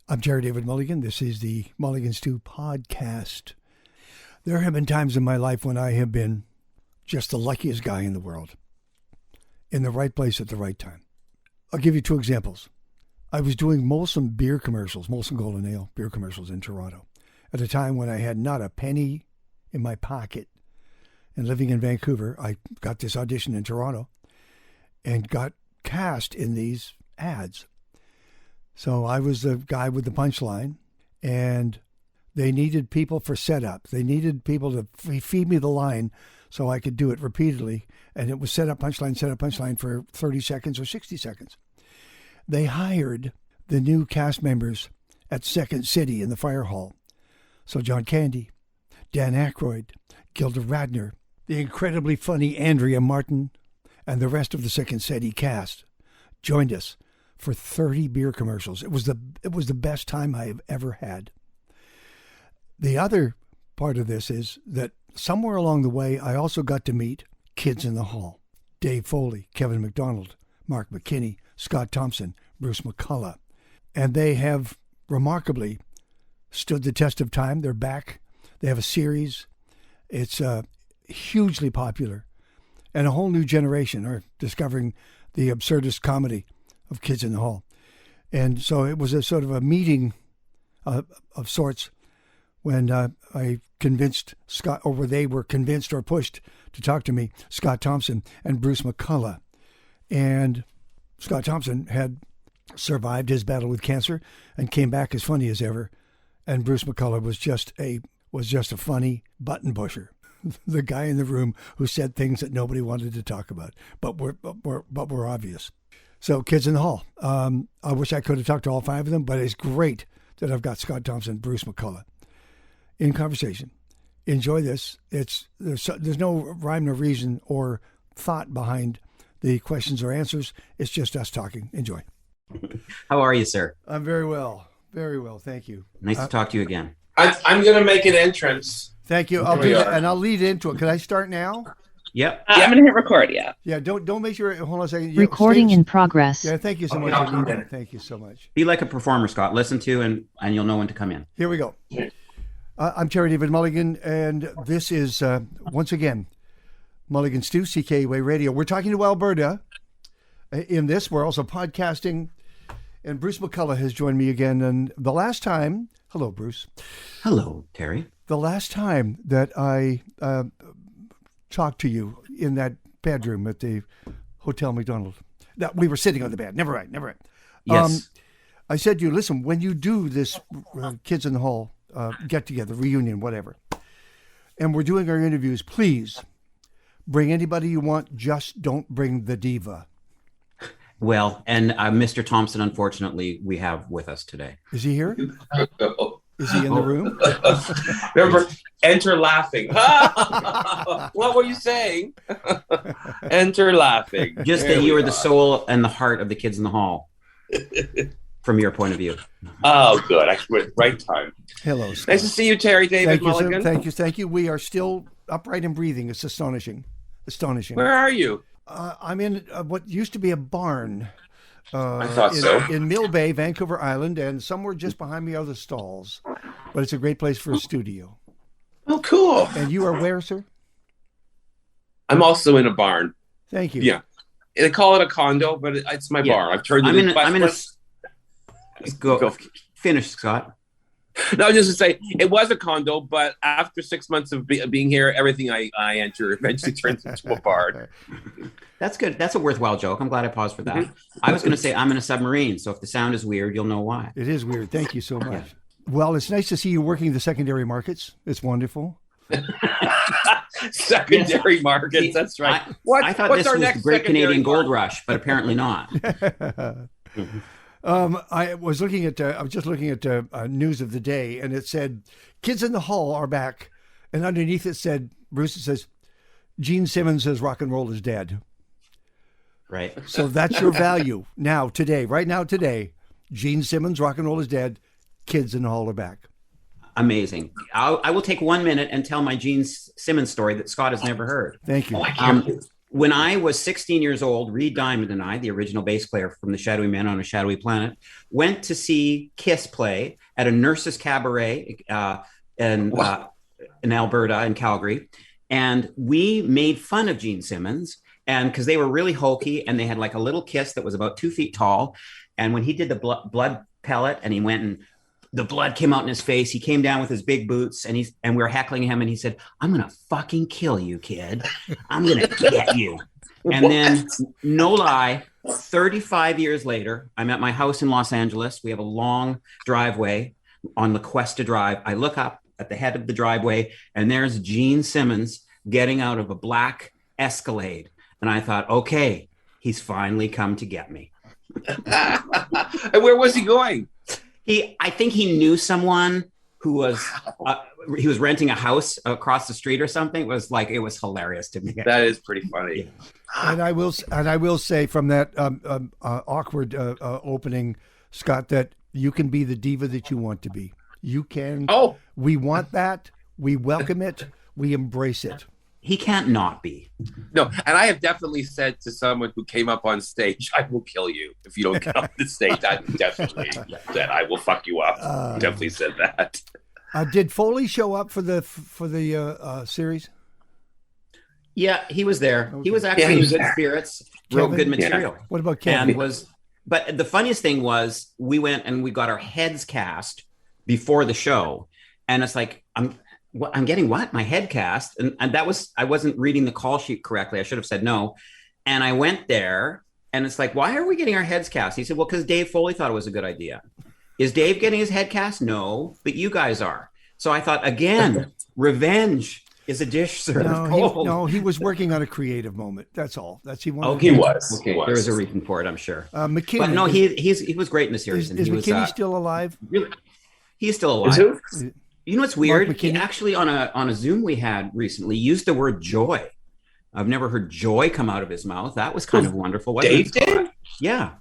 I'm Jerry David Mulligan. This is the Mulligan Stew Podcast. There have been times in my life when I have been just the luckiest guy in the world, in the right place at the right time. I'll give you two examples. I was doing Molson beer commercials, Molson Golden Ale beer commercials in Toronto, at a time when I had not a penny in my pocket. And living in Vancouver, I got this audition in Toronto and got cast in these ads. So I was the guy with the punchline, and they needed people for setup. They needed people to feed me the line so I could do it repeatedly. And it was setup, punchline for 30 seconds or 60 seconds. They hired the new cast members at Second City in the fire hall. So John Candy, Dan Aykroyd, Gilda Radner, the incredibly funny Andrea Martin, and the rest of the Second City cast joined us for 30 beer commercials. It was the best time I have ever had. The other part of this is that somewhere along the way, I also got to meet kids in the hall. Dave Foley, Kevin McDonald, Mark McKinney, Scott Thompson, Bruce McCulloch. And they have remarkably stood the test of time. They're back. They have a series. It's hugely popular. And a whole new generation are discovering the absurdist comedy of Kids in the Hall. And so it was a sort of a meeting of sorts when I convinced Scott, or where they were convinced or pushed to talk to me, Scott Thompson and Bruce McCulloch. And Scott Thompson had survived his battle with cancer and came back as funny as ever. And Bruce McCulloch was just a funny button pusher. The guy in the room who said things that nobody wanted to talk about, but were obvious. So Kids in the Hall. I wish I could have talked to all five of them, but it's great that I've got Scott Thompson, Bruce McCulloch in conversation. Enjoy this. There's no rhyme, no reason or thought behind the questions or answers. It's just us talking. Enjoy. How are you, sir? I'm very well. Very well. Thank you. Nice to talk to you again. I'm going to make an entrance. Thank you. I'll do that, and I'll lead into it. Can I start now? Yep. I'm going to hit record, yeah. Yeah, don't make sure. Hold on a second. Recording in progress. Yeah, thank you so much. Thank you so much. Be like a performer, Scott. Listen to and you'll know when to come in. Here we go. I'm Terry David Mulligan, and this is, once again, Mulligan Stew, CKUA Radio. We're talking to Alberta in this. We're also podcasting, and Bruce McCulloch has joined me again. And the last time, hello, Bruce. Hello, Terry. The last time that I talked to you in that bedroom at the Hotel McDonald, that we were sitting on the bed. Never right. Yes. I said to you, listen, when you do this Kids in the Hall get together, reunion, whatever, and we're doing our interviews, please bring anybody you want. Just don't bring the diva. Well, and Mr. Thompson, unfortunately, we have with us today. Is he here? Is he in the room? Remember, enter laughing. What were you saying? Enter laughing. Just that you are the soul and the heart of the Kids in the Hall, from your point of view. Oh, good. I went right time. Hello, Scott. Nice to see you, Terry David Mulligan. Thank you. We are still upright and breathing. It's astonishing. Where are you? I'm in what used to be a barn. I thought so. In Mill Bay, Vancouver Island, and somewhere just behind me are the stalls. But it's a great place for a studio. Oh, cool. And you are where, sir? I'm also in a barn. Thank you. Yeah. They call it a condo, but it's my barn. I've turned it Go finish, Scott. No, just to say, it was a condo, but after 6 months of being here, everything I enter eventually turns into a barn. That's good. That's a worthwhile joke. I'm glad I paused for that. Mm-hmm. I was going to say I'm in a submarine, so if the sound is weird, you'll know why. It is weird. Thank you so much. Yeah. Well, it's nice to see you working the secondary markets. It's wonderful. Secondary markets. That's right. I thought this was the Great Canadian Gold Rush, but apparently not. Mm-hmm. I was just looking at news of the day, and it said, "Kids in the Hall are back," and underneath it said, Bruce, it says, "Gene Simmons says rock and roll is dead." Right. So that's your value now, today, right now, today. Gene Simmons, rock and roll is dead. Kids in the Hall are back. Amazing. I will take 1 minute and tell my Gene Simmons story that Scott has never heard. Thank you. When I was 16 years old, Reed Diamond and I, the original bass player from the Shadowy Men on a Shadowy Planet, went to see KISS play at a nurses' cabaret in Alberta, in Calgary. And we made fun of Gene Simmons, and because they were really hokey, and they had like a little Kiss that was about 2 feet tall. And when he did the blood pellet, and he went and the blood came out in his face, he came down with his big boots, and we were heckling him, and he said, "I'm gonna fucking kill you, kid. I'm gonna get you." And then, no lie, 35 years later, I'm at my house in Los Angeles. We have a long driveway on La Cuesta Drive. I look up at the head of the driveway, and there's Gene Simmons getting out of a black Escalade. And I thought, okay, he's finally come to get me. And where was he going? I think he knew someone who was, he was renting a house across the street or something. It was hilarious to me. That is pretty funny. Yeah. And I will say from that awkward opening, Scott, that you can be the diva that you want to be. You can. Oh, we want that. We welcome it. We embrace it. He can't not be. No, and I have definitely said to someone who came up on stage, "I will kill you if you don't get off the stage." I definitely said, "I will fuck you up." Definitely said that. Did Foley show up for the series? Yeah, he was there. Okay. He was actually in good spirits, real good material. What about Kevin? But the funniest thing was we went and we got our heads cast before the show, and it's like I'm getting what? My head cast. And that was, I wasn't reading the call sheet correctly. I should have said no. And I went there and it's like, why are we getting our heads cast? He said, well, because Dave Foley thought it was a good idea. Is Dave getting his head cast? No, but you guys are. So I thought, again, revenge is a dish served cold. He was working on a creative moment. That's all. He wanted. Okay, he was. Okay, there was a reason for it, I'm sure. McKinney. But no, he was great in the series. Is McKinney still alive? Really, he's still alive. Is who? You know what's weird? Mark He McKinney? actually on a Zoom we had recently used the word joy. I've never heard joy come out of his mouth. That was kind of wonderful. Wasn't Dave it, did? Scott? Yeah.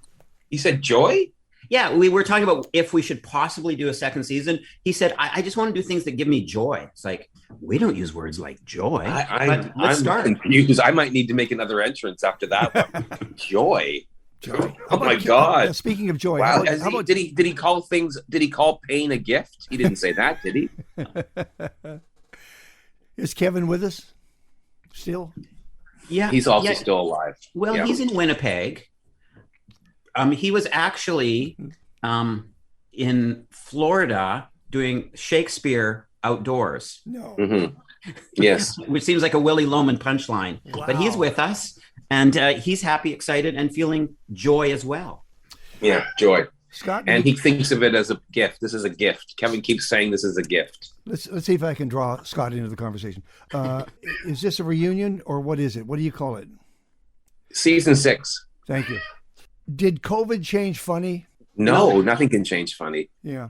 He said joy? Yeah, we were talking about if we should possibly do a second season. He said, I just want to do things that give me joy. It's like, we don't use words like joy. But let's start. Confused. I might need to make another entrance after that one. Joy. Joy. Oh my God! Speaking of joy, Wow. how about Did he call things? Did he call pain a gift? He didn't say that, did he? Is Kevin with us still? Yeah, he's also still alive. Well, yeah. He's in Winnipeg. He was actually in Florida doing Shakespeare outdoors. No. Mm-hmm. Yes. Which seems like a Willie Loman punchline. Wow. But he's with us, and he's happy, excited, and feeling joy as well. Yeah, joy. Scott, and he thinks of it as a gift. This is a gift. Kevin keeps saying this is a gift. Let's see if I can draw Scott into the conversation. Is this a reunion or what is it? What do you call it? Season 6. Thank you. Did COVID change funny? No, nothing can change funny. Yeah.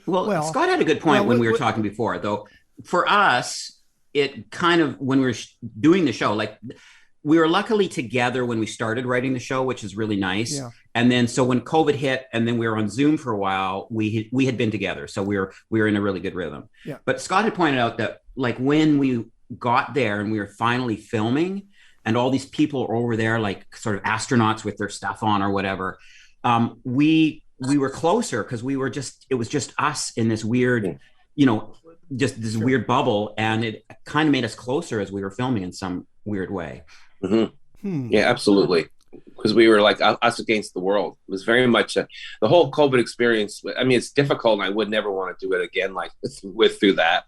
Well, Scott had a good point when we were talking before, though. For us, it kind of, when we were doing the show, like we were luckily together when we started writing the show, which is really nice. Yeah. And then, so when COVID hit and then we were on Zoom for a while, we had been together. So we were in a really good rhythm. Yeah. But Scott had pointed out that like when we got there and we were finally filming and all these people are over there, like sort of astronauts with their stuff on or whatever, we were closer because it was just us in this weird, just this weird bubble, and it kind of made us closer as we were filming in some weird way. Mm-hmm. Yeah, absolutely. Because we were like us against the world. It was very much the whole COVID experience. I mean, it's difficult, and I would never want to do it again, like through that.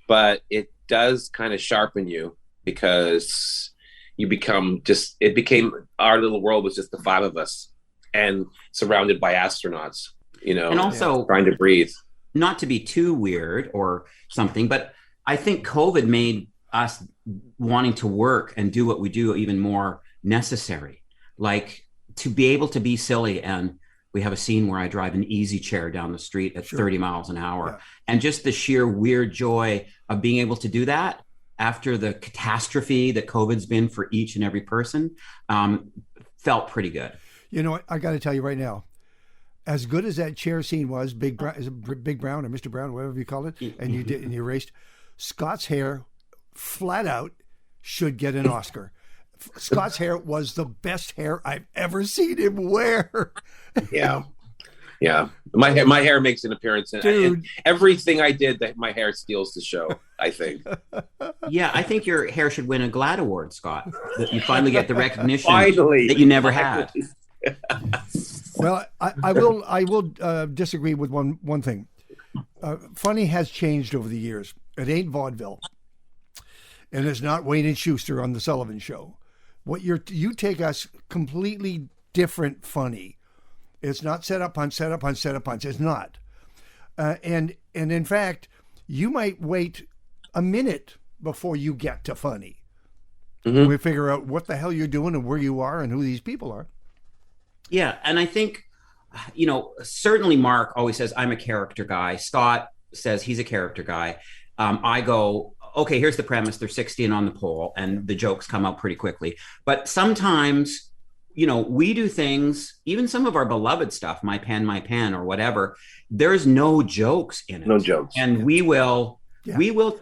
But it does kind of sharpen you because you become it became our little world was just the 5 of us and surrounded by astronauts, and also trying to breathe. Not to be too weird or something, but I think COVID made us wanting to work and do what we do even more necessary. Like to be able to be silly. And we have a scene where I drive an easy chair down the street at 30 miles an hour. Yeah. And just the sheer weird joy of being able to do that after the catastrophe that COVID's been for each and every person felt pretty good. I got to tell you right now, as good as that chair scene was, Big Brown or Mr. Brown, whatever you call it, and you raced, Scott's hair flat out should get an Oscar. Scott's hair was the best hair I've ever seen him wear. Yeah. Yeah. My hair makes an appearance. And everything I did, that my hair steals the show, I think. Yeah, I think your hair should win a GLAAD award, Scott. That you finally get the recognition that you never had. Well, I will disagree with one thing. Funny has changed over the years. It ain't vaudeville, and it's not Wayne and Schuster on the Sullivan Show. You take us completely different funny. It's not set up punch, set up punch, set up punch. It's not, and in fact, you might wait a minute before you get to funny. Mm-hmm. We figure out what the hell you're doing and where you are and who these people are. Yeah, and I think, certainly Mark always says, I'm a character guy. Scott says he's a character guy. I go, okay, here's the premise. They're 16 on the pole, and the jokes come out pretty quickly. But sometimes, we do things, even some of our beloved stuff, My Pen, or whatever, there's no jokes in it. No jokes. And we will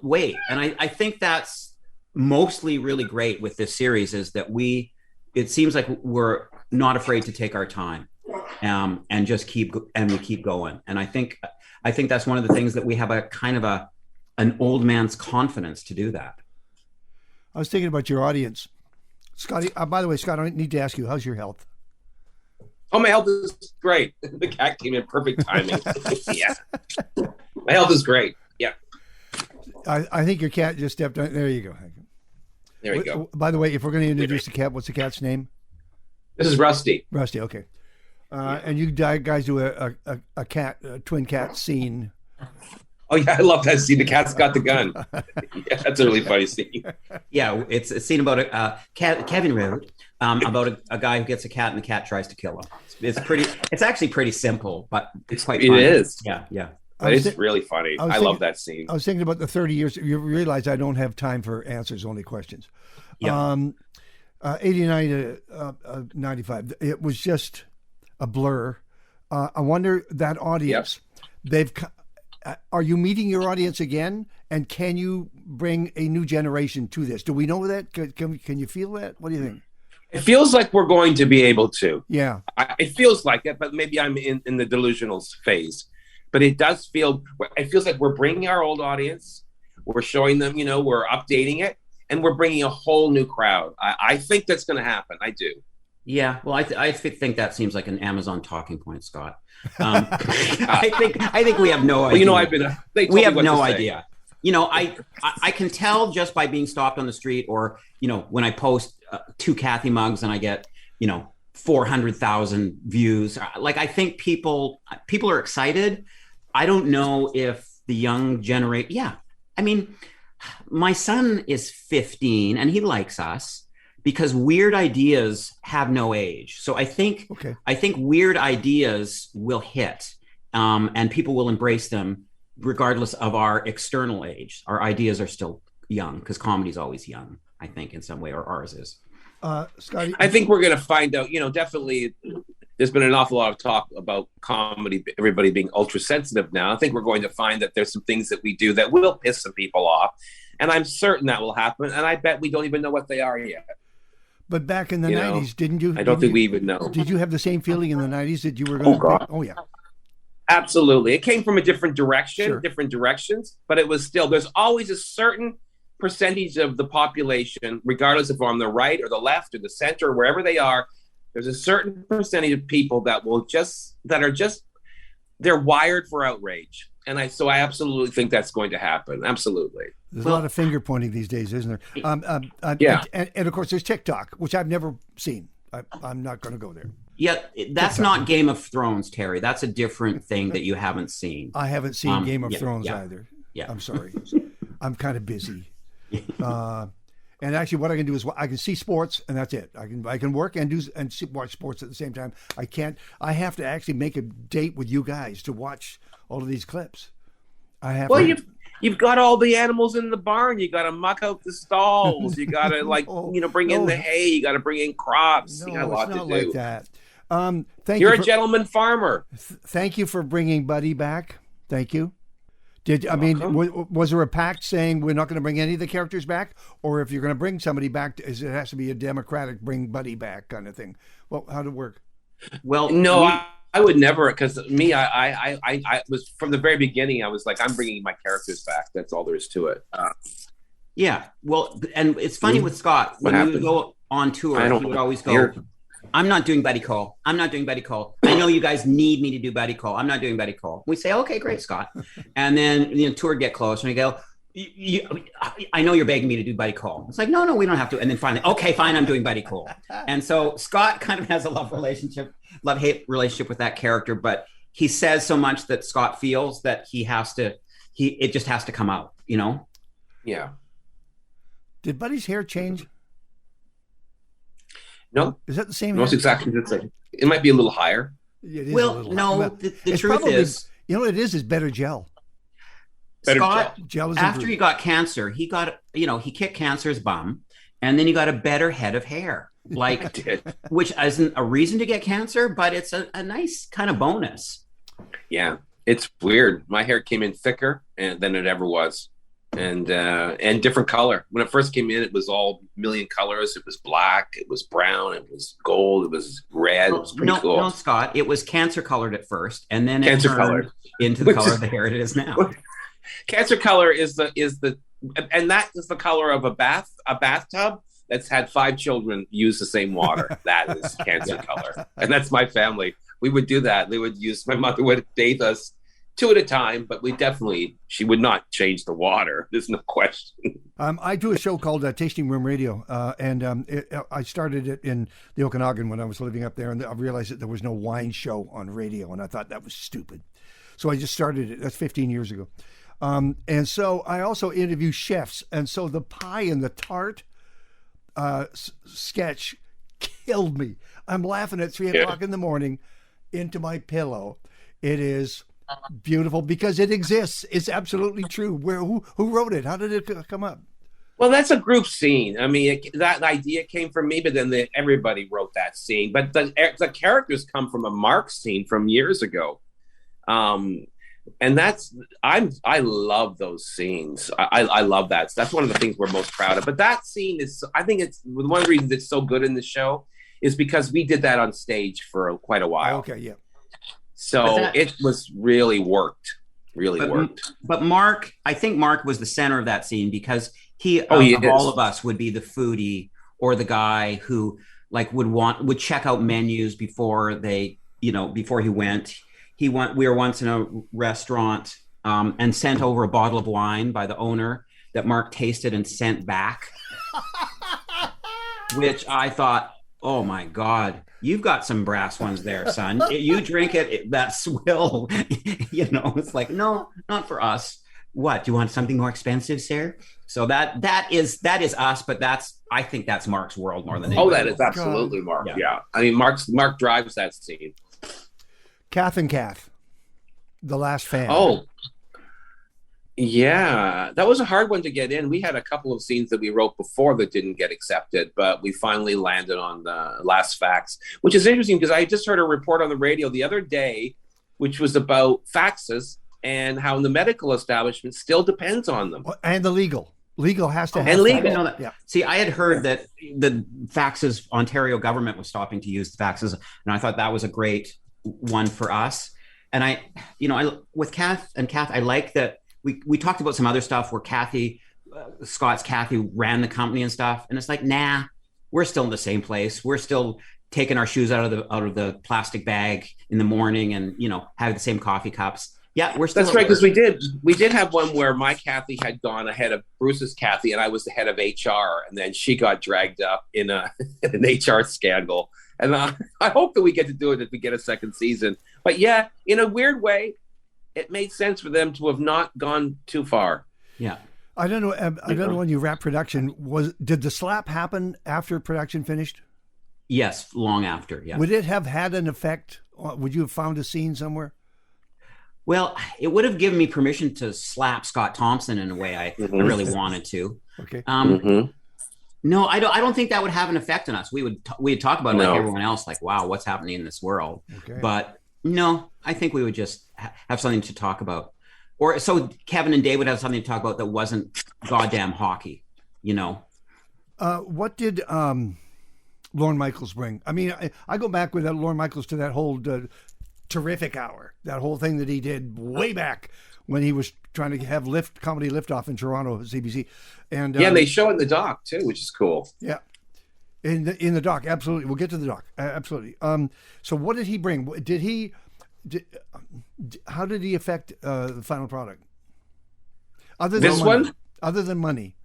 wait. And I think that's mostly really great with this series is that it seems like we're not afraid to take our time and just keep going. And I think that's one of the things that we have a kind of an old man's confidence to do that. I was thinking about your audience. Scotty, by the way, Scott, I need to ask you, how's your health? Oh, my health is great. The cat came in perfect timing. Yeah. My health is great. Yeah. I think your cat just stepped on. There you go. There you go. By the way, if we're going to introduce the cat, what's the cat's name? This is Rusty. Rusty, okay. And you guys do a twin cat scene. Oh, yeah, I love that scene. The cat's got the gun. Yeah, that's a really funny scene. Yeah, it's a scene about Kevin wrote about a guy who gets a cat and the cat tries to kill him. It's actually pretty simple, but it's quite funny. It is. Yeah. It's really funny. I love that scene. I was thinking about the 30 years. You realize I don't have time for answers, only questions. Yeah. 89 to 95. It was just a blur. I wonder that audience. Yep. Are you meeting your audience again? And can you bring a new generation to this? Do we know that? Can you feel that? What do you think? It feels like we're going to be able to. Yeah. It feels like it, but maybe I'm in the delusional phase. But it feels like we're bringing our old audience. We're showing them, we're updating it. And we're bringing a whole new crowd. I think that's going to happen. I do. Yeah. Well, I think that seems like an Amazon talking point, Scott. I think we have no idea. Well, we have no idea. I can tell just by being stopped on the street or, when I post 2 Kathy mugs and I get, 400,000 views. Like, I think people are excited. I don't know if the young generation. Yeah. I mean, my son is 15 and he likes us because weird ideas have no age. So I think weird ideas will hit and people will embrace them regardless of our external age. Our ideas are still young because comedy is always young, I think, in some way, or ours is. Scotty, I think we're going to find out, definitely there's been an awful lot of talk about comedy, everybody being ultra sensitive now. I think we're going to find that there's some things that we do that will piss some people off. And I'm certain that will happen. And I bet we don't even know what they are yet. But back in the 90s, didn't you? I don't think we even know. Did you have the same feeling in the 90s that you were going to? Oh, yeah. Absolutely. It came from a different direction, sure. Different directions, but it was still, there's always a certain percentage of the population, regardless if on the right or the left or the center, or wherever they are, there's a certain percentage of people that they're wired for outrage. And I absolutely think that's going to happen. Absolutely. There's a lot of finger pointing these days, isn't there? Yeah. And of course, there's TikTok, which I've never seen. I'm not going to go there. Yeah, that's TikTok. Not Game of Thrones, Terry. That's a different thing that you haven't seen. I haven't seen Game of Thrones either. Yeah. I'm sorry. I'm kind of busy. And actually, what I can do is I can see sports, and that's it. I can work and watch sports at the same time. I have to actually make a date with you guys to watch all of these clips. You've got all the animals in the barn. You got to muck out the stalls. You got to bring in the hay. You got to bring in crops. No, you got a lot it's not to do. Like that. You're a gentleman farmer. Thank you for bringing Buddy back. Thank you. Was there a pact saying we're not going to bring any of the characters back, or if you're going to bring somebody back, it has to be a democratic bring Buddy back kind of thing? Well, how'd it work? Well, no, I would never, because me, I was from the very beginning. I was like, I'm bringing my characters back. That's all there is to it. Yeah, well, and it's funny with Scott when he would go on tour, he would always go, I'm not doing buddy call. I'm not doing buddy call. I know you guys need me to do buddy call. I'm not doing buddy call. We say, okay, great, Scott. And then tour would get close, and we go, I know you're begging me to do buddy call. It's like, no, we don't have to. And then finally, okay, fine, I'm doing buddy call. And so Scott kind of has a love-hate relationship with that character, but he says so much that Scott feels that it just has to come out, Yeah. Did Buddy's hair change? No. Is that the same? Most exactly the same. It might be a little higher. The truth is, what it is better gel. Scott, after he got cancer, he got, he kicked cancer's bum, and then he got a better head of hair, which isn't a reason to get cancer, but it's a nice kind of bonus. Yeah, it's weird. My hair came in thicker than it ever was, and different color. When it first came in, it was all million colors. It was black, it was brown, it was gold, it was red. It was pretty cool. No, Scott, it was cancer colored at first, and then it turned into the color of the hair it is now. Cancer color is that is the color of a bathtub that's had 5 children use the same water. That is cancer color, and that's my family. We would do that. My mother would bathe us 2 at a time, but she would not change the water. There's no question. I do a show called Tasting Room Radio, and I started it in the Okanagan when I was living up there, and I realized that there was no wine show on radio, and I thought that was stupid. So I just started it. That's 15 years ago. And so I also interview chefs, and so the pie and the tart sketch killed me. I'm laughing at 3 o'clock in the morning into my pillow. It is beautiful because it exists. It's absolutely true. Who wrote it? How did it come up? Well, that's a group scene. I mean, that idea came from me, but then everybody wrote that scene. But the characters come from a Mark scene from years ago. And I love those scenes. I love that. That's one of the things we're most proud of. But that scene I think it's one of the reasons it's so good in the show is because we did that on stage for quite a while. Okay, yeah. So it was really worked. But Mark, I think Mark was the center of that scene because all of us would be the foodie or the guy who would check out menus before before he went. We were once in a restaurant and sent over a bottle of wine by the owner that Mark tasted and sent back, which I thought, oh my God, you've got some brass ones there, son. You drink it, that swill, it's like, no, not for us. What, do you want something more expensive, sir? So that is us, but I think that's Mark's world more than anything. Oh, that is absolutely Mark. Yeah. I mean, Mark drives that scene. KITH and KITH, The Last Fan. Oh, yeah. That was a hard one to get in. We had a couple of scenes that we wrote before that didn't get accepted, but we finally landed on the Last Fax, which is interesting because I just heard a report on the radio the other day, which was about faxes and how the medical establishment still depends on them. And the legal has to have. And legal. Yeah. See, I had heard that the faxes, Ontario government was stopping to use the faxes, and I thought that was a great one for us. And I with KITH and KITH, I like that we talked about some other stuff where Scott's Kathy ran the company and stuff, and it's like, nah, we're still in the same place. We're still taking our shoes out of the plastic bag in the morning and having the same coffee cups. Yeah, we're still. That's right, because we did have one where my Kathy had gone ahead of Bruce's Kathy, and I was the head of HR, and then she got dragged up in an HR scandal. And I hope that we get to do it if we get a second season. But yeah, in a weird way, it made sense for them to have not gone too far. Yeah. I don't know when you wrapped production. Did the slap happen after production finished? Yes, long after, yeah. Would it have had an effect? Would you have found a scene somewhere? Well, it would have given me permission to slap Scott Thompson in a way I really wanted to. Okay. No, I don't think that would have an effect on us. We'd talk about it like everyone else, like, wow, what's happening in this world? Okay. But no, I think we would just have something to talk about. Or so Kevin and Dave would have something to talk about that wasn't goddamn hockey, you know? What did Lorne Michaels bring? I mean, I go back with Lorne Michaels to that whole terrific hour, that whole thing that he did way back when he was trying to have comedy liftoff in Toronto, CBC. And and they show it in the doc too, which is cool. Yeah. In the doc, absolutely. We'll get to the doc. Absolutely. So what did he bring? How did he affect the final product? Other than money.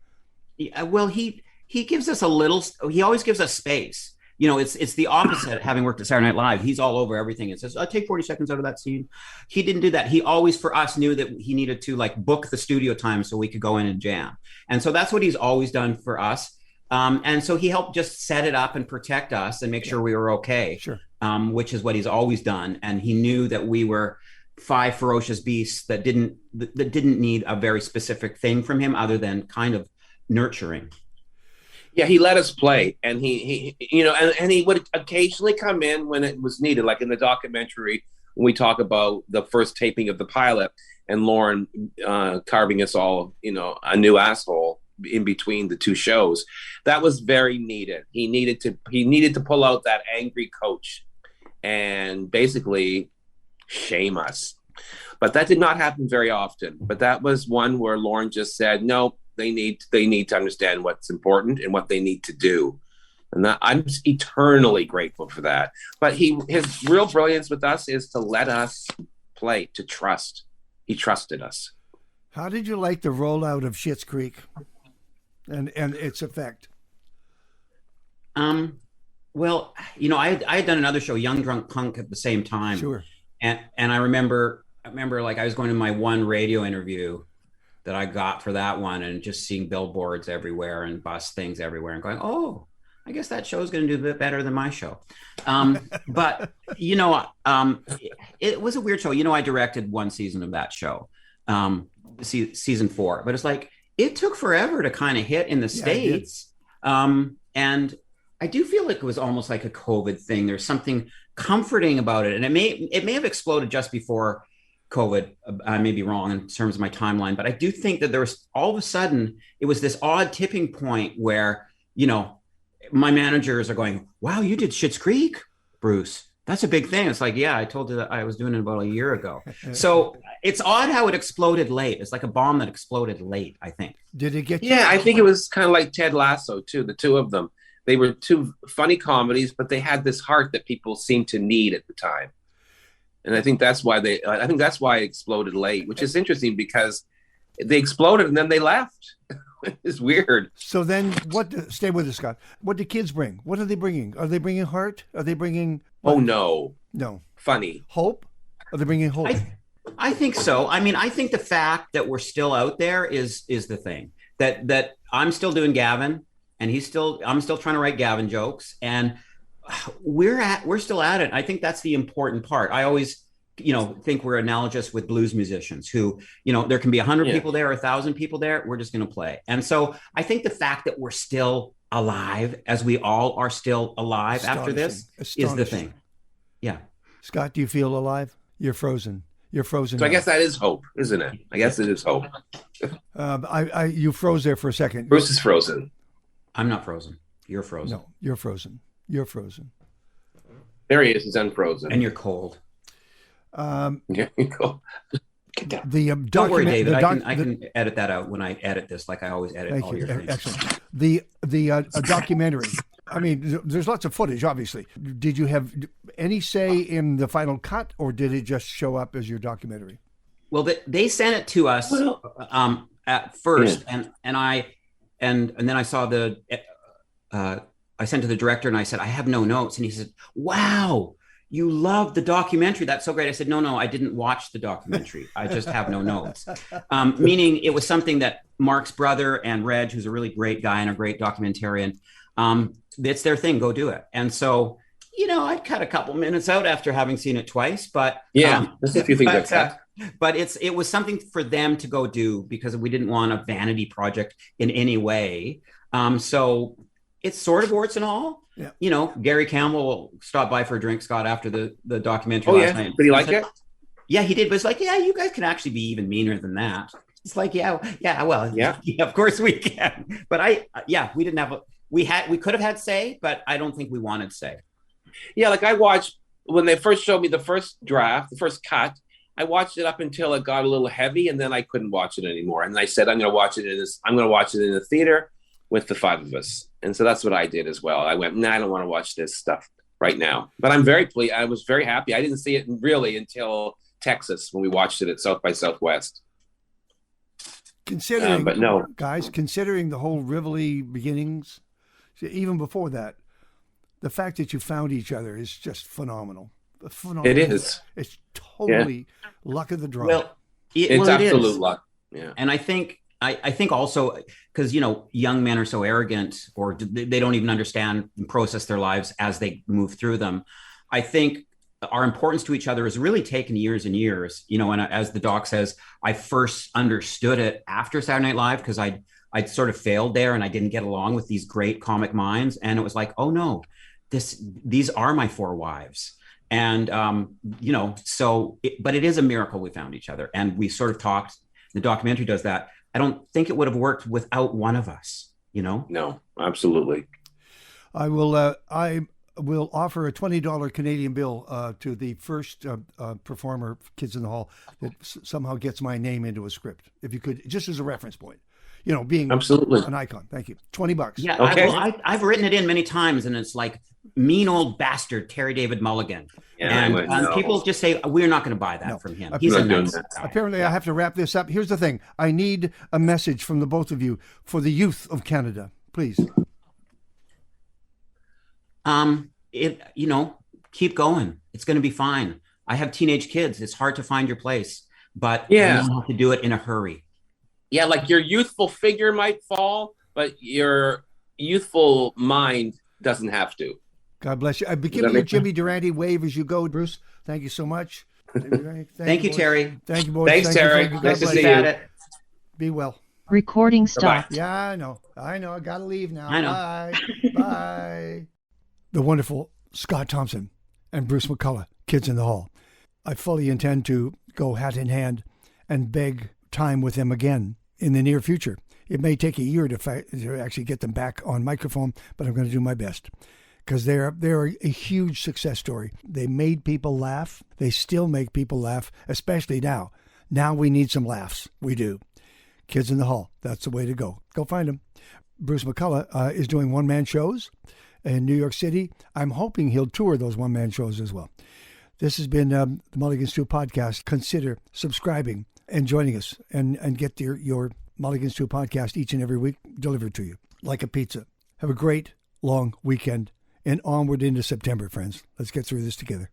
Yeah, well, he gives us he always gives us space. You know, it's the opposite. Having worked at Saturday Night Live, he's all over everything and says, "I'll take 40 seconds out of that scene." He didn't do that. He always, for us, knew that he needed to like book the studio time so we could go in and jam. And so that's what he's always done for us. And so he helped just set it up and protect us and make sure we were okay. Sure. Which is what he's always done. And he knew that we were 5 ferocious beasts that didn't need a very specific thing from him other than kind of nurturing. Yeah, he let us play, and he you know, and he would occasionally come in when it was needed, like in the documentary when we talk about the first taping of the pilot and Lorne carving us all, you know, a new asshole in between the two shows. That was very needed. He needed to pull out that angry coach and basically shame us. But that did not happen very often. But that was one where Lorne just said, no, they need to understand what's important and what they need to do. And that, I'm eternally grateful for that. But his real brilliance with us is to let us play, to trust. He trusted us. How did you like the rollout of Schitt's Creek and its effect? Well, you know, I had done another show, Young Drunk Punk, at the same time. Sure. And I remember like I was going to my one radio interview that I got for that one and just seeing billboards everywhere and bus things everywhere and going, oh, I guess that show is going to do a bit better than my show. But, you know, it was a weird show. You know, I directed one season of that show, season 4, but it's like, it took forever to kind of hit in the States. And I do feel like it was almost like a COVID thing. There's something comforting about it. And it may have exploded just before COVID. I may be wrong in terms of my timeline, but I do think that there was all of a sudden, it was this odd tipping point where, you know, my managers are going, wow, you did Schitt's Creek, Bruce. That's a big thing. It's like, yeah, I told you that I was doing it about a year ago. So it's odd how it exploded late. It's like a bomb that exploded late, I think. Did it get you? Yeah, I think it was kind of like Ted Lasso, too, the two of them. They were two funny comedies, but they had this heart that people seemed to need at the time. And I think that's why it exploded late, which is interesting because they exploded and then they left. It's weird. So then stay with us, Scott. What do kids bring? What are they bringing? Are they bringing heart? Are they bringing? Oh, no. Funny. Hope? Are they bringing hope? I think so. I mean, I think the fact that we're still out there is the thing that I'm still doing Gavin and I'm still trying to write Gavin jokes and we're still at it. I think that's the important part. I always, you know, think we're analogous with blues musicians who, you know, there can be 100 people there, 1,000 people there. We're just going to play. And so I think the fact that we're still alive, as we all are still alive after this, is the thing. Yeah. Scott, do you feel alive? You're frozen. You're frozen. So I guess that is hope, isn't it? I guess it is hope. You froze there for a second. Bruce is frozen. I'm not frozen. You're frozen. No, you're frozen. You're frozen. There he is. He's unfrozen. And you're cold. Yeah, you're cold. Don't worry, David. I can edit that out when I edit this, like I always edit all your things. Excellent. The documentary. I mean, there's lots of footage, obviously. Did you have any say in the final cut, or did it just show up as your documentary? Well, they sent it to us at first, and then I saw I sent to the director and I said, I have no notes. And he said, wow, you loved the documentary. That's so great. I said, no, I didn't watch the documentary. I just have no notes. Meaning it was something that Mark's brother and Reg, who's a really great guy and a great documentarian, it's their thing. Go do it. And so, you know, I cut a couple minutes out after having seen it twice, but there's a few things like that. But it was something for them to go do because we didn't want a vanity project in any way. So it's sort of warts and all. Yeah. You know, Gary Campbell stopped by for a drink, Scott, after the documentary last night. Did he like it? Yeah, he did. But it's like, yeah, you guys can actually be even meaner than that. It's like, well, of course we can. But we didn't have we could have had say, but I don't think we wanted say. Yeah, like I watched when they first showed me the first draft, the first cut. I watched it up until it got a little heavy, and then I couldn't watch it anymore. And I said, I'm going to watch it in the theater with the five of us. And so that's what I did as well. I went, I don't want to watch this stuff right now. But I'm very pleased. I was very happy. I didn't see it really until Texas when we watched it at South by Southwest. Considering, but no, guys, considering the whole Rivoli beginnings, even before that, the fact that you found each other is just phenomenal. It is. It's totally luck of the draw. Well, it's absolute luck. Yeah. And I think also because, young men are so arrogant, or they don't even understand and process their lives as they move through them. I think our importance to each other has really taken years and years, and as the doc says, I first understood it after Saturday Night Live because I'd sort of failed there and I didn't get along with these great comic minds. And it was like, oh no, these are my four wives. And, but it is a miracle we found each other. And we sort of talked, the documentary does that. I don't think it would have worked without one of us, No, absolutely. I will offer a $20 Canadian bill to the first performer, Kids in the Hall, that somehow gets my name into a script. If you could, just as a reference point, being absolutely an icon. Thank you. $20. Yeah. Okay. I've written it in many times, and it's like mean old bastard, Terry David Mulligan. Yeah, and people just say, we're not going to buy that from him. He's a nice guy. Apparently, I have to wrap this up. Here's the thing. I need a message from the both of you for the youth of Canada, please. Keep going. It's going to be fine. I have teenage kids. It's hard to find your place, but you don't have to do it in a hurry. Yeah, like your youthful figure might fall, but your youthful mind doesn't have to. God bless you. Give me a Jimmy Durante wave as you go, Bruce. Thank you so much. Thank you, Terry. Thank you, boys. Thanks, Terry. Nice to see you. Be well. Recording stopped. Yeah, I know. I got to leave now. I know. Bye. Bye. The wonderful Scott Thompson and Bruce McCulloch, Kids in the Hall. I fully intend to go hat in hand and beg time with them again in the near future. It may take a year to actually get them back on microphone, but I'm going to do my best because they're a huge success story. They made people laugh. They still make people laugh, especially now. Now we need some laughs. We do. Kids in the Hall. That's the way to go. Go find them. Bruce McCulloch is doing one-man shows in New York City. I'm hoping he'll tour those one-man shows as well. This has been the Mulligan Stew Podcast. Consider subscribing and joining us and get your Mulligan Stew Podcast each and every week delivered to you like a pizza. Have a great long weekend and onward into September, friends. Let's get through this together.